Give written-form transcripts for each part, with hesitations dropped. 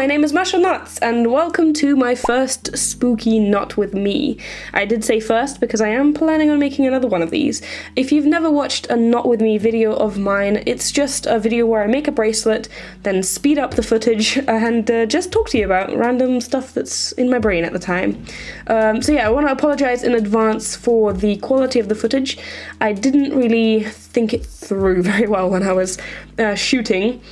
my name is Masha Nuts, and welcome to my first spooky Not With Me. I did say first because I am planning on making another one of these. If you've never watched a Not With Me video of mine, it's just a video where I make a bracelet, then speed up the footage, and just talk to you about random stuff that's in my brain at the time. So yeah, I want to apologize in advance for the quality of the footage. I didn't really think it through very well when I was shooting.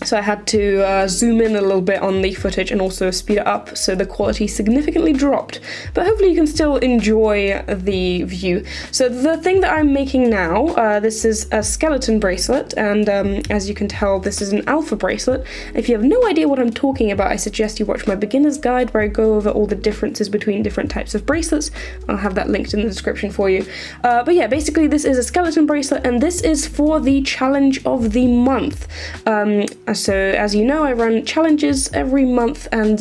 So I had to zoom in a little bit on the footage and also speed it up, so the quality significantly dropped. But hopefully you can still enjoy the view. So the thing that I'm making now, this is a skeleton bracelet, and as you can tell, this is an alpha bracelet. If you have no idea what I'm talking about, I suggest you watch my beginner's guide where I go over all the differences between different types of bracelets. I'll have that linked in the description for you. But yeah, basically this is a skeleton bracelet, and this is for the challenge of the month. So as you know, I run challenges every month, and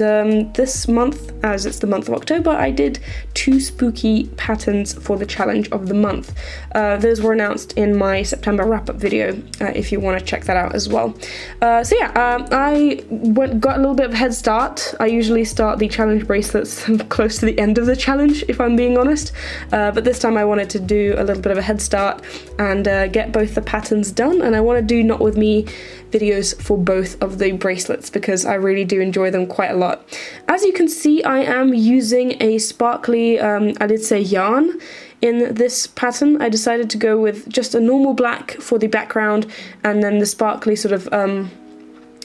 this month, as it's the month of October, I did 2 spooky patterns for the challenge of the month. Those were announced in my September wrap-up video, if you want to check that out as well. So yeah, I got a little bit of a head start. I usually start the challenge bracelets close to the end of the challenge, if I'm being honest, but this time I wanted to do a little bit of a head start and get both the patterns done, and I want to do Not With Me videos for both of the bracelets because I really do enjoy them quite a lot. As you can see, I am using a sparkly, I did say yarn in this pattern. I decided to go with just a normal black for the background and then the sparkly sort of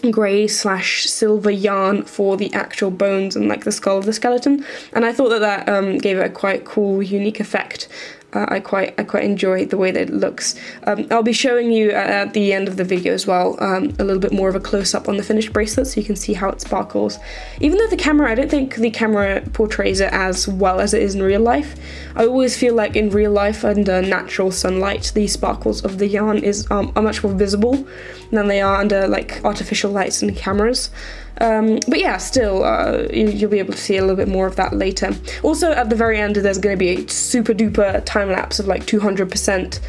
grey/silver yarn for the actual bones and like the skull of the skeleton, and I thought that gave it a quite cool, unique effect. I quite enjoy the way that it looks. I'll be showing you at the end of the video as well a little bit more of a close-up on the finished bracelet so you can see how it sparkles. Even though the camera, I don't think the camera portrays it as well as it is in real life. I always feel like in real life under natural sunlight the sparkles of the yarn are much more visible than they are under like artificial lights and cameras. But yeah, still, you'll be able to see a little bit more of that later. Also, at the very end, there's going to be a super duper time lapse of like 200%.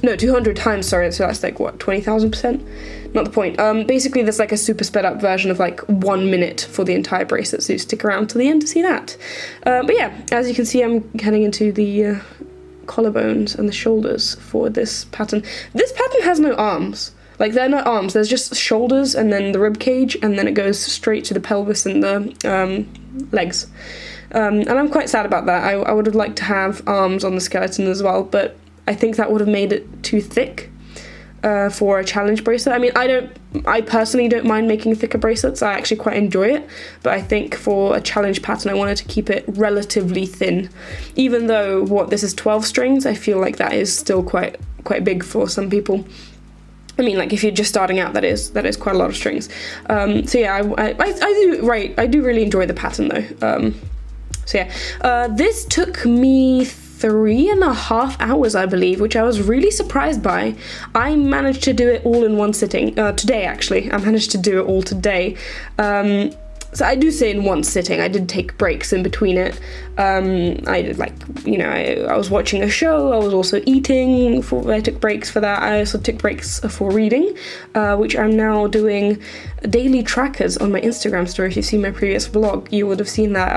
No, 200 times, sorry, so that's like, what, 20,000%? Not the point. Basically, there's like a super sped up version of like 1 minute for the entire bracelet, so stick around to the end to see that. But yeah, as you can see, I'm heading into the collarbones and the shoulders for this pattern. This pattern has no arms. Like, they're not arms, there's just shoulders and then the rib cage, and then it goes straight to the pelvis and the legs. And I'm quite sad about that. I would have liked to have arms on the skeleton as well, but I think that would have made it too thick for a challenge bracelet. I mean, I personally don't mind making thicker bracelets, I actually quite enjoy it, but I think for a challenge pattern I wanted to keep it relatively thin. Even though, this is 12 strings, I feel like that is still quite big for some people. I mean, like, if you're just starting out, that is quite a lot of strings. So yeah, I do really enjoy the pattern though. So yeah, this took me 3.5 hours, I believe, which I was really surprised by. I managed to do it all in one sitting. Today, actually, I managed to do it all today. So I do say in one sitting. I did take breaks in between it. I did, like, you know, I was watching a show, I was also eating, I took breaks for that. I also took breaks for reading, which I'm now doing daily trackers on my Instagram story. If you've seen my previous vlog, you would have seen that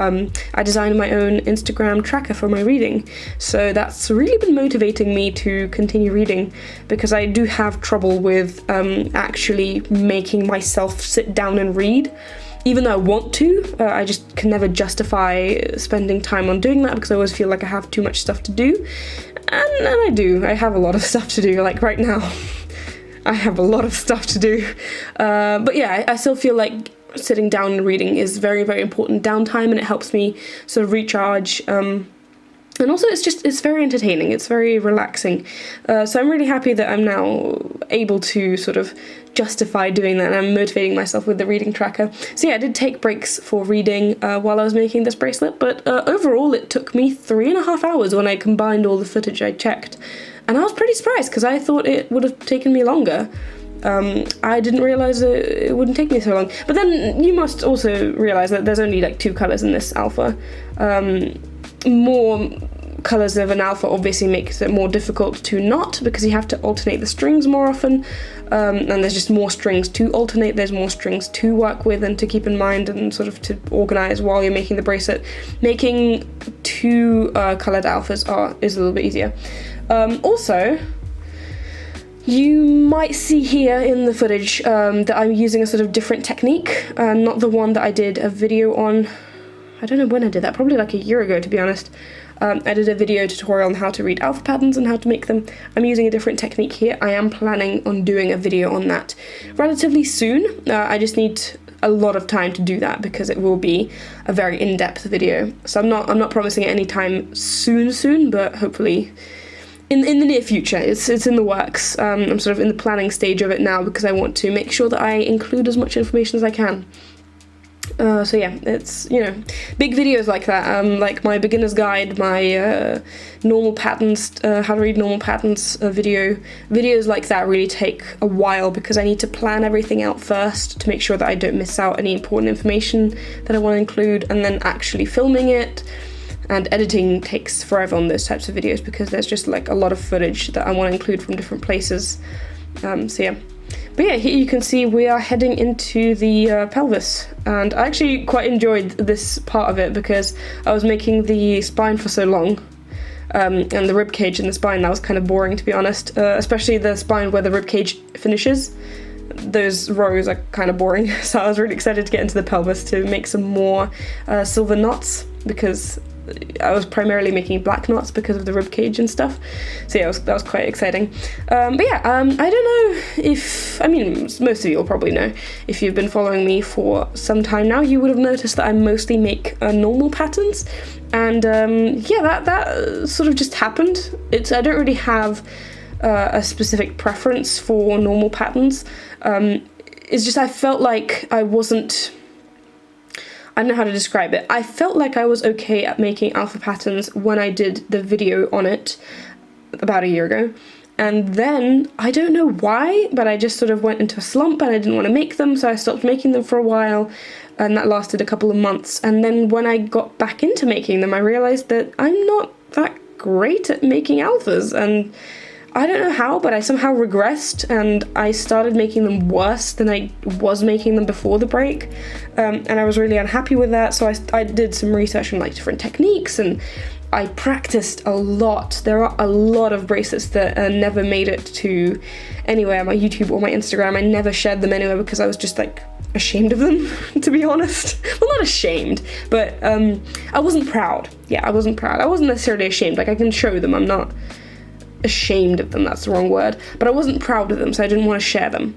I designed my own Instagram tracker for my reading. So that's really been motivating me to continue reading, because I do have trouble with actually making myself sit down and read. Even though I want to, I just can never justify spending time on doing that because I always feel like I have too much stuff to do. And I do. I have a lot of stuff to do, like right now. I have a lot of stuff to do. But yeah, I still feel like sitting down and reading is very, very important downtime, and it helps me sort of recharge. And also it's very entertaining, it's very relaxing. So I'm really happy that I'm now able to sort of justify doing that, and I'm motivating myself with the reading tracker. So yeah, I did take breaks for reading while I was making this bracelet, but overall it took me 3.5 hours when I combined all the footage I checked. And I was pretty surprised because I thought it would have taken me longer. I didn't realise it wouldn't take me so long. But then you must also realise that there's only like 2 colours in this alpha. More colors of an alpha obviously makes it more difficult to knot because you have to alternate the strings more often, and there's just more strings to alternate, there's more strings to work with and to keep in mind and sort of to organize while you're making the bracelet. Making two colored alphas is a little bit easier. Also, you might see here in the footage that I'm using a sort of different technique, not the one that I did a video on. I don't know when I did that, probably like a year ago, to be honest. I did a video tutorial on how to read alpha patterns and how to make them. I'm using a different technique here. I am planning on doing a video on that relatively soon. I just need a lot of time to do that because it will be a very in-depth video. So I'm not promising it anytime soon, but hopefully in the near future. It's in the works. I'm sort of in the planning stage of it now because I want to make sure that I include as much information as I can. So yeah, it's, you know, big videos like that, like my beginner's guide, my normal patterns, how to read normal patterns videos like that really take a while because I need to plan everything out first to make sure that I don't miss out any important information that I want to include, and then actually filming it. And editing takes forever on those types of videos because there's just like a lot of footage that I want to include from different places. So yeah. But yeah, here you can see we are heading into the pelvis, and I actually quite enjoyed this part of it because I was making the spine for so long, and the rib cage and the spine, that was kind of boring, to be honest, especially the spine where the rib cage finishes. Those rows are kind of boring, so I was really excited to get into the pelvis to make some more silver knots because I was primarily making black knots because of the rib cage and stuff. So yeah, that was quite exciting. But yeah, I don't know if, I mean, most of you will probably know. If you've been following me for some time now, you would have noticed that I mostly make normal patterns. And yeah, that sort of just happened. I don't really have a specific preference for normal patterns. It's just I felt like I don't know how to describe it. I felt like I was okay at making alpha patterns when I did the video on it about a year ago. And then, I don't know why, but I just sort of went into a slump and I didn't want to make them, so I stopped making them for a while, and that lasted a couple of months. And then when I got back into making them, I realized that I'm not that great at making alphas, and I don't know how, but I somehow regressed and I started making them worse than I was making them before the break, and I was really unhappy with that. So I did some research on like different techniques, and I practiced a lot. There are a lot of bracelets that never made it to anywhere, my YouTube or my Instagram. I never shared them anywhere because I was just like ashamed of them, to be honest. Well, not ashamed, but I wasn't proud. Yeah, I wasn't proud. I wasn't necessarily ashamed. Like, I can show them. I'm not ashamed of them, that's the wrong word, but I wasn't proud of them, so I didn't want to share them.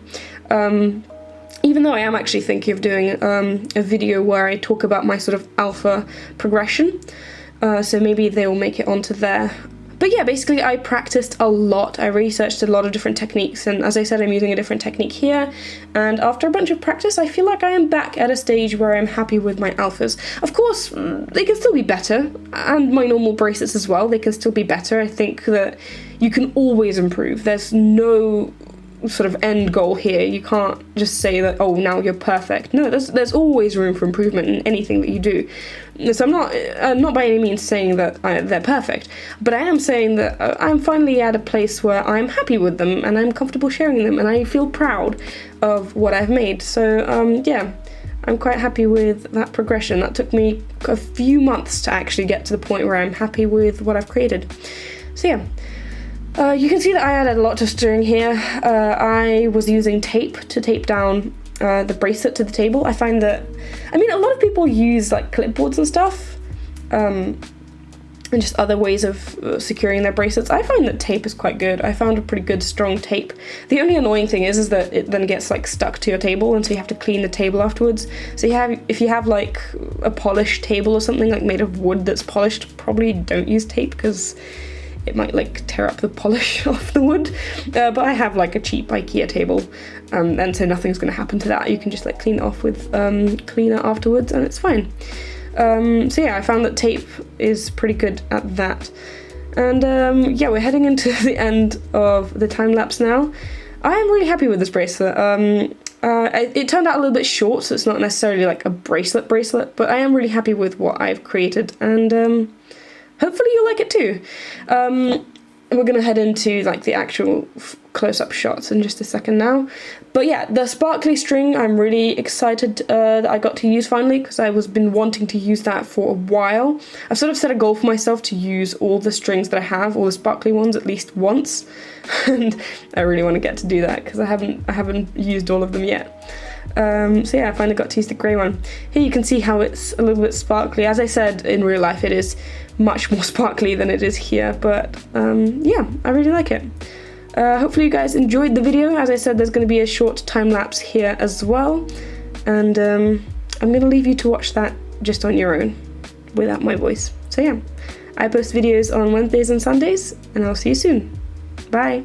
Even though I am actually thinking of doing a video where I talk about my sort of alpha progression, so maybe they will make it onto there. But yeah, basically I practiced a lot. I researched a lot of different techniques, and as I said, I'm using a different technique here, and after a bunch of practice, I feel like I am back at a stage where I'm happy with my alphas. Of course, they can still be better, and my normal bracelets as well, they can still be better. I think that you can always improve. There's no sort of end goal here. You can't just say that, oh, now you're perfect. No, there's always room for improvement in anything that you do. So I'm not by any means saying that they're perfect, but I am saying that I'm finally at a place where I'm happy with them and I'm comfortable sharing them and I feel proud of what I've made. So yeah, I'm quite happy with that progression. That took me a few months to actually get to the point where I'm happy with what I've created. So yeah. You can see that I added a lot of string here. I was using tape to tape down the bracelet to the table. I find that, I mean, a lot of people use like clipboards and stuff, and just other ways of securing their bracelets. I find that tape is quite good. I found a pretty good strong tape. The only annoying thing is that it then gets like stuck to your table, and so you have to clean the table afterwards. So if you have like a polished table or something like made of wood that's polished, probably don't use tape because it might like tear up the polish off the wood, but I have like a cheap IKEA table, and so nothing's going to happen to that. You can just like clean it off with cleaner afterwards and it's fine. So yeah, I found that tape is pretty good at that. And yeah, we're heading into the end of the time lapse now. I am really happy with this bracelet. It turned out a little bit short, so it's not necessarily like a bracelet, but I am really happy with what I've created, and hopefully you'll like it too. We're gonna head into like the actual close-up shots in just a second now. But yeah, the sparkly string, I'm really excited that I got to use finally, because I was been wanting to use that for a while. I've sort of set a goal for myself to use all the strings that I have, all the sparkly ones, at least once, and I really want to get to do that because I haven't used all of them yet. So yeah, I finally got to use the grey one. Here you can see how it's a little bit sparkly. As I said, in real life it is much more sparkly than it is here, but yeah, I really like it. Hopefully you guys enjoyed the video. As I said, there's going to be a short time lapse here as well, and I'm going to leave you to watch that just on your own without my voice. So yeah, I post videos on Wednesdays and Sundays, and I'll see you soon. Bye!